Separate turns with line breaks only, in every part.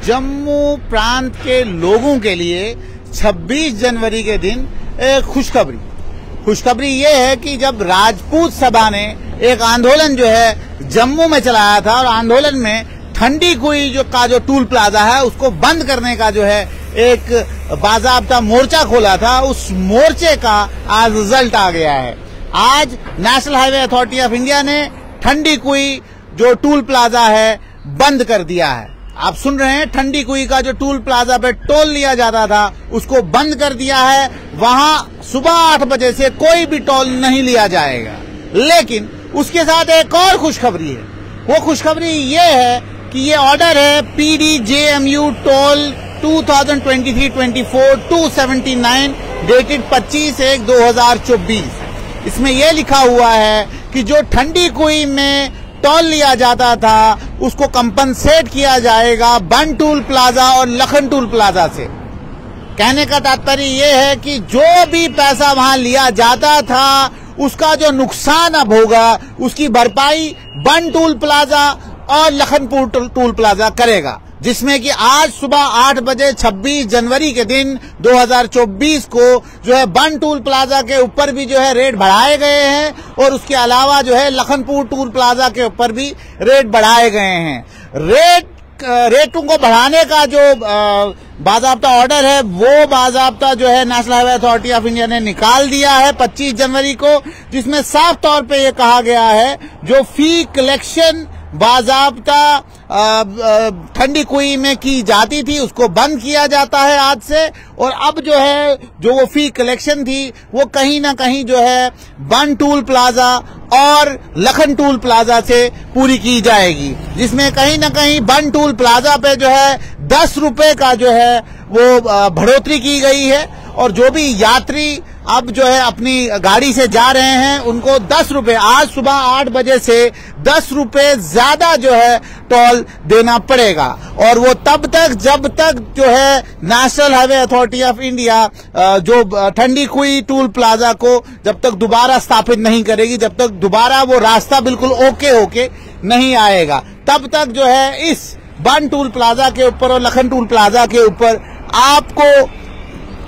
जम्मू प्रांत के लोगों के लिए 26 जनवरी के दिन एक खुशखबरी ये है कि जब राजपूत सभा ने एक आंदोलन जो है जम्मू में चलाया था और आंदोलन में ठंडी कुई जो टूल प्लाजा है उसको बंद करने का जो है एक बाजाबता मोर्चा खोला था, उस मोर्चे का आज रिजल्ट आ गया है। आज national highway authority of India ने ठंडी कुई जो टूल प्लाजा है बंद कर दिया है। आप सुन रहे हैं, ठंडी कुई का जो टूल प्लाजा पे टोल लिया जाता था उसको बंद कर दिया है। वहां सुबह 8 बजे से कोई भी टोल नहीं लिया जाएगा। लेकिन उसके साथ एक और खुशखबरी है। वो खुशखबरी ये है कि ये ऑर्डर है PDJMU टोल 2023-24 279 डेटेड 25/1/2024। इसमें यह लिखा हुआ है कि जो ठंडी कुई में टोल लिया जाता था उसको कंपनसेट किया जाएगा बन टूल प्लाजा और लखन टूल प्लाजा से। कहने का तात्पर्य यह है कि जो भी पैसा वहां लिया जाता था उसका जो नुकसान अब होगा उसकी भरपाई बन टूल प्लाजा और लखनपुर टूल प्लाजा करेगा, जिसमें कि आज सुबह 8 बजे 26 जनवरी के दिन 2024 को जो है बन टूल प्लाजा के ऊपर भी जो है रेट बढ़ाए गए हैं और उसके अलावा जो है लखनपुर टूल प्लाजा के ऊपर भी रेट बढ़ाए गए हैं। रेटों को बढ़ाने का जो बाजाबता ऑर्डर है वो बाजाबता जो है national highway authority of India ने निकाल दिया है 25 जनवरी को, जिसमें साफ तौर पे ये कहा गया है जो फी कलेक्शन बाजाबता ठंडी कुई में की जाती थी उसको बंद किया जाता है आज से। और अब जो है जो वो फी कलेक्शन थी वो कहीं ना कहीं जो है बन टूल प्लाजा और लखन टूल प्लाजा से पूरी की जाएगी, जिसमें कहीं ना कहीं बन टूल प्लाजा पे जो है 10 रुपए का जो है वो बढ़ोतरी की गई है। और जो भी यात्री अब जो है अपनी गाड़ी से जा रहे हैं उनको 10 रुपए आज सुबह 8 बजे से 10 रुपए ज्यादा जो है टोल देना पड़ेगा। और वो तब तक जब तक जो है national highway authority of India जो ठंडी कुई टूल प्लाजा को जब तक दोबारा स्थापित नहीं करेगी, जब तक दोबारा वो रास्ता बिल्कुल ओके होके नहीं आएगा, तब तक जो है इस बन टूल प्लाजा के ऊपर और लखन टूल प्लाजा के ऊपर आपको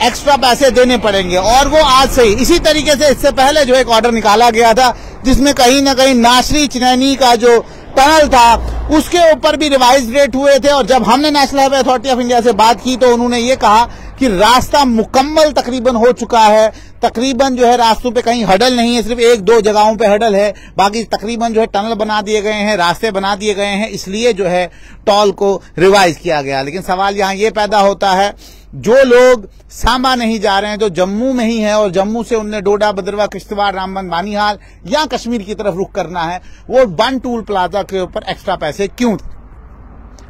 एक्स्ट्रा पैसे देने पड़ेंगे। और वो आज से ही इसी तरीके से इससे पहले जो एक ऑर्डर निकाला गया था जिसमें कहीं ना कहीं नासरी चिनैनी का जो टनल था उसके ऊपर भी रिवाइज रेट हुए थे। और जब हमने national highway authority of India से बात की तो उन्होंने ये कहा कि रास्ता मुकम्मल तकरीबन हो चुका है, तकरीबन जो है रास्तों पे कहीं हडल नहीं है, सिर्फ 1-2 जगहों पे हडल है, बाकी तकरीबन जो है टनल बना दिए गए हैं, रास्ते बना दिए गए हैं, इसलिए जो है टोल को रिवाइज किया गया। लेकिन सवाल यहाँ ये पैदा होता है जो लोग सांबा नहीं जा रहे हैं, जो जम्मू में ही है और जम्मू से उन्हें डोडा, भद्रवाह, किश्तवाड़, रामबन, बानीहाल या कश्मीर की तरफ रुख करना है, वो बन टूल प्लाजा के ऊपर एक्स्ट्रा पैसे क्यों?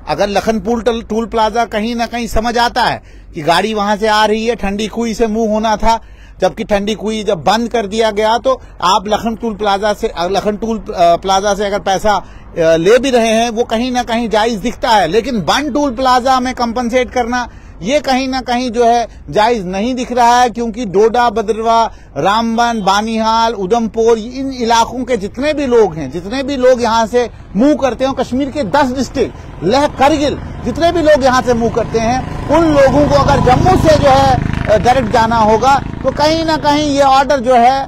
अगर लखनपुर टूल प्लाजा कहीं ना कहीं समझ आता है कि गाड़ी वहां से आ रही है, ठंडी कुई से मूव होना था, जबकि ठंडी कुई जब बंद कर दिया गया तो आप लखन टूल प्लाजा से अगर पैसा ले भी रहे हैं वो कहीं ना कहीं जायज दिखता है। लेकिन बन टूल प्लाजा में कंपनसेट करना ये कहीं ना कहीं जो है जायज नहीं दिख रहा है, क्योंकि डोडा, भद्रवाह, रामबन, बानीहाल, उधमपुर, इन इलाकों के जितने भी लोग हैं, जितने भी लोग यहाँ से मूव करते हैं, कश्मीर के 10 डिस्ट्रिक्ट लेह करगिल जितने भी लोग यहाँ से मूव करते हैं, उन लोगों को अगर जम्मू से जो है डायरेक्ट जाना होगा तो कहीं ना कहीं ये ऑर्डर जो है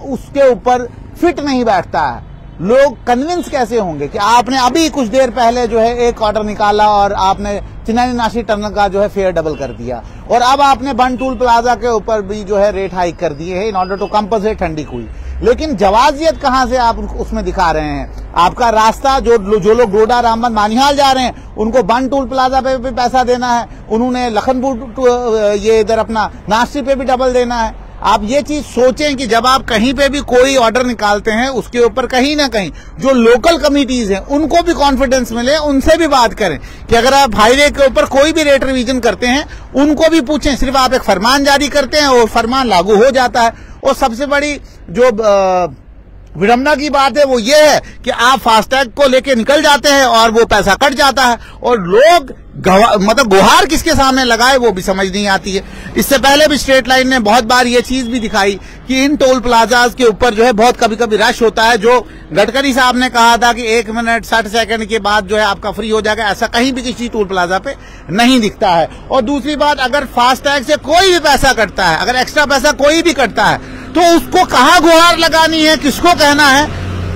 उसके ऊपर फिट नहीं बैठता है। लोग कन्विंस कैसे होंगे कि आपने अभी कुछ देर पहले जो है एक ऑर्डर निकाला और आपने चिनैनी नासिर टनल का जो है फेयर डबल कर दिया और अब आपने बन टूल प्लाजा के ऊपर भी जो है रेट हाइक कर दिए हैं इन ऑर्डर टू कंपनसेट ठंडी कुई। लेकिन जवाजियत कहां से आप उसमें दिखा रहे हैं? आपका रास्ता जो लोग डोडा, रामबन, बानीहाल जा रहे हैं उनको बन टूल प्लाजा पे भी पैसा देना है, उन्होंने लखनपुर ये इधर अपना नासिर पे भी डबल देना है। आप ये चीज सोचें कि जब आप कहीं पे भी कोई ऑर्डर निकालते हैं उसके ऊपर कहीं ना कहीं जो लोकल कमिटीज हैं उनको भी कॉन्फिडेंस मिले, उनसे भी बात करें कि अगर आप हाईवे के ऊपर कोई भी रेट रिवीजन करते हैं उनको भी पूछें। सिर्फ आप एक फरमान जारी करते हैं और फरमान लागू हो जाता है। और सबसे बड़ी जो विडंबना की बात है वो ये है कि आप फास्टैग को लेके निकल जाते हैं और वो पैसा कट जाता है और लोग मतलब गुहार किसके सामने लगाए वो भी समझ नहीं आती है। इससे पहले भी स्ट्रेट लाइन ने बहुत बार ये चीज भी दिखाई कि इन टोल प्लाजाज के ऊपर जो है बहुत कभी कभी रश होता है। जो गडकरी साहब ने कहा था कि 1 मिनट 60 सेकंड के बाद जो है आपका फ्री हो जाएगा, ऐसा कहीं भी किसी टोल प्लाजा पे नहीं दिखता है। और दूसरी बात, अगर फास्टैग से कोई भी पैसा कटता है, अगर एक्स्ट्रा पैसा कोई भी कटता है तो उसको कहाँ गुहार लगानी है, किसको कहना है,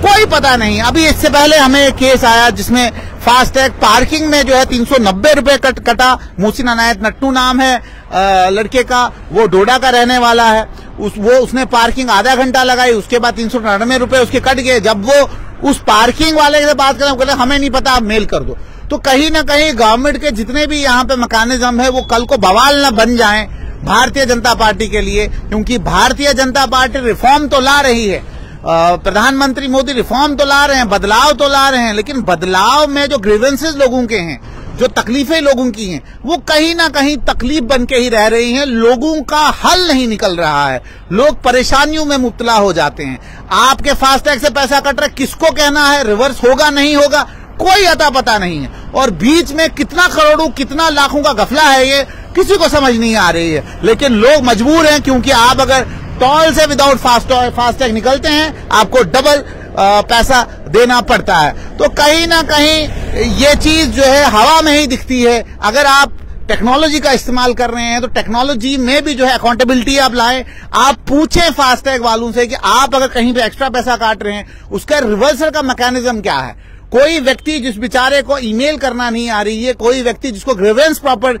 कोई पता नहीं। अभी इससे पहले हमें एक केस आया जिसमें फास्टैग पार्किंग में जो है 390 रुपए कटा। मोहसिन अनायत नट्टू नाम है लड़के का, वो डोडा का रहने वाला है। उसने पार्किंग आधा घंटा लगाई, उसके बाद 399 रुपए उसके कट गए। जब वो उस पार्किंग वाले से बात करें, कहते हमें नहीं पता, आप मेल कर दो। तो कहीं ना कहीं गवर्नमेंट के जितने भी यहाँ पे मैकेनिज्म है वो कल को बवाल न बन जाए भारतीय जनता पार्टी के लिए, क्योंकि भारतीय जनता पार्टी रिफॉर्म तो ला रही है, प्रधानमंत्री मोदी रिफॉर्म तो ला रहे हैं, बदलाव तो ला रहे हैं, लेकिन बदलाव में जो ग्रीवेंसेस लोगों के हैं, जो तकलीफें लोगों की हैं, वो कहीं ना कहीं तकलीफ बन के ही रह रही हैं। लोगों का हल नहीं निकल रहा है, लोग परेशानियों में मुब्तला हो जाते हैं। आपके फास्टैग से पैसा कट रहा है, किसको कहना है, रिवर्स होगा नहीं होगा, कोई अता पता नहीं है। और बीच में कितना करोड़ों कितना लाखों का गफला है, ये किसी को समझ नहीं आ रही है। लेकिन लोग मजबूर हैं, क्योंकि आप अगर टोल से विदाउट फास्टैग निकलते हैं आपको डबल पैसा देना पड़ता है। तो कहीं ना कहीं ये चीज जो है हवा में ही दिखती है। अगर आप टेक्नोलॉजी का इस्तेमाल कर रहे हैं तो टेक्नोलॉजी में भी जो है अकाउंटेबिलिटी आप लाएं। आप पूछें फास्टैग वालों से कि आप अगर कहीं पे एक्स्ट्रा पैसा काट रहे हैं उसका रिवर्सल का मैकेनिज्म क्या है। कोई व्यक्ति जिस बेचारे को ईमेल करना नहीं आ रही है, कोई व्यक्ति जिसको ग्रीवेंस प्रॉपर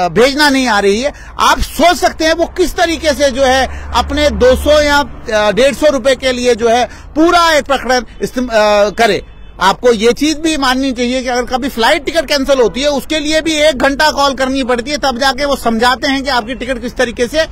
भेजना नहीं आ रही है, आप सोच सकते हैं वो किस तरीके से जो है अपने 200 या 150 रुपए के लिए जो है पूरा एक प्रकरण करे। आपको ये चीज भी माननी चाहिए कि अगर कभी फ्लाइट टिकट कैंसिल होती है उसके लिए भी 1 घंटा कॉल करनी पड़ती है, तब जाके वो समझाते हैं कि आपकी टिकट किस तरीके से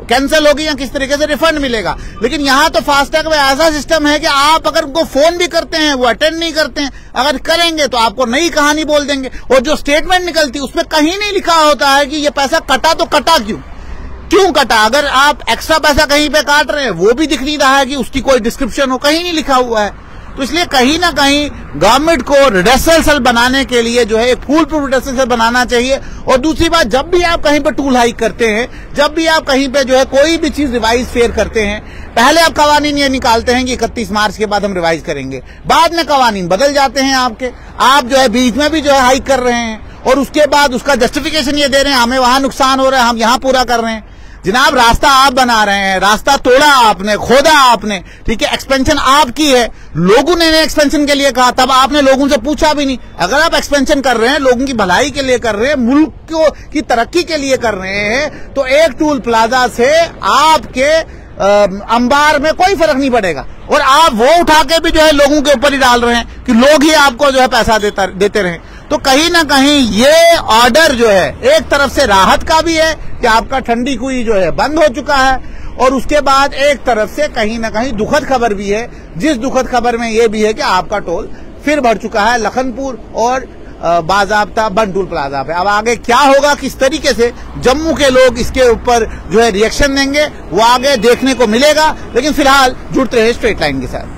कैंसिल होगी या किस तरीके से रिफंड मिलेगा। लेकिन यहाँ तो फास्टैग में ऐसा सिस्टम है कि आप अगर उनको फोन भी करते हैं वो अटेंड नहीं करते हैं, अगर करेंगे तो आपको नई कहानी बोल देंगे। और जो स्टेटमेंट निकलती है उसमें कहीं नहीं लिखा होता है कि ये पैसा कटा तो कटा क्यों कटा। अगर आप एक्स्ट्रा पैसा कहीं पे काट रहे हैं वो भी दिख नहीं रहा है कि उसकी कोई डिस्क्रिप्शन हो, कहीं नहीं लिखा हुआ है। तो इसलिए कहीं ना कहीं गवर्नमेंट को रिडर्सल सेल बनाने के लिए जो है एक फुल प्रूफ रिडर्सल सेल बनाना चाहिए। और दूसरी बात, जब भी आप कहीं पे टूल हाइक करते हैं, जब भी आप कहीं पे जो है कोई भी चीज रिवाइज फेयर करते हैं, पहले आप कवानीन ये निकालते हैं कि 31 मार्च के बाद हम रिवाइज करेंगे, बाद में कवानीन बदल जाते हैं आपके। आप जो है बीच में भी जो है हाइक कर रहे हैं और उसके बाद उसका जस्टिफिकेशन ये दे रहे हैं हमें वहां नुकसान हो रहा है, हम यहां पूरा कर रहे हैं। जनाब, रास्ता आप बना रहे हैं, रास्ता तोड़ा आपने, खोदा आपने, ठीक है, एक्सपेंशन आपकी है। लोगों ने एक्सपेंशन के लिए कहा, तब आपने लोगों से पूछा भी नहीं। अगर आप एक्सपेंशन कर रहे हैं, लोगों की भलाई के लिए कर रहे हैं, मुल्क की तरक्की के लिए कर रहे हैं, तो एक टूल प्लाजा से आपके अंबार में कोई फर्क नहीं पड़ेगा। और आप वो उठा के भी जो है लोगों के ऊपर ही डाल रहे हैं कि लोग ही आपको जो है पैसा देते रहे। तो कहीं ना कहीं ये ऑर्डर जो है एक तरफ से राहत का भी है कि आपका ठंडी कुई जो है बंद हो चुका है, और उसके बाद एक तरफ से कहीं ना कहीं दुखद खबर भी है, जिस दुखद खबर में ये भी है कि आपका टोल फिर बढ़ चुका है लखनपुर और बाजाब्ता बंद टूल प्लाजा पे। अब आगे क्या होगा, किस तरीके से जम्मू के लोग इसके ऊपर जो है रिएक्शन देंगे, वो आगे देखने को मिलेगा। लेकिन फिलहाल जुड़ते रहे स्ट्रेट लाइन के साथ।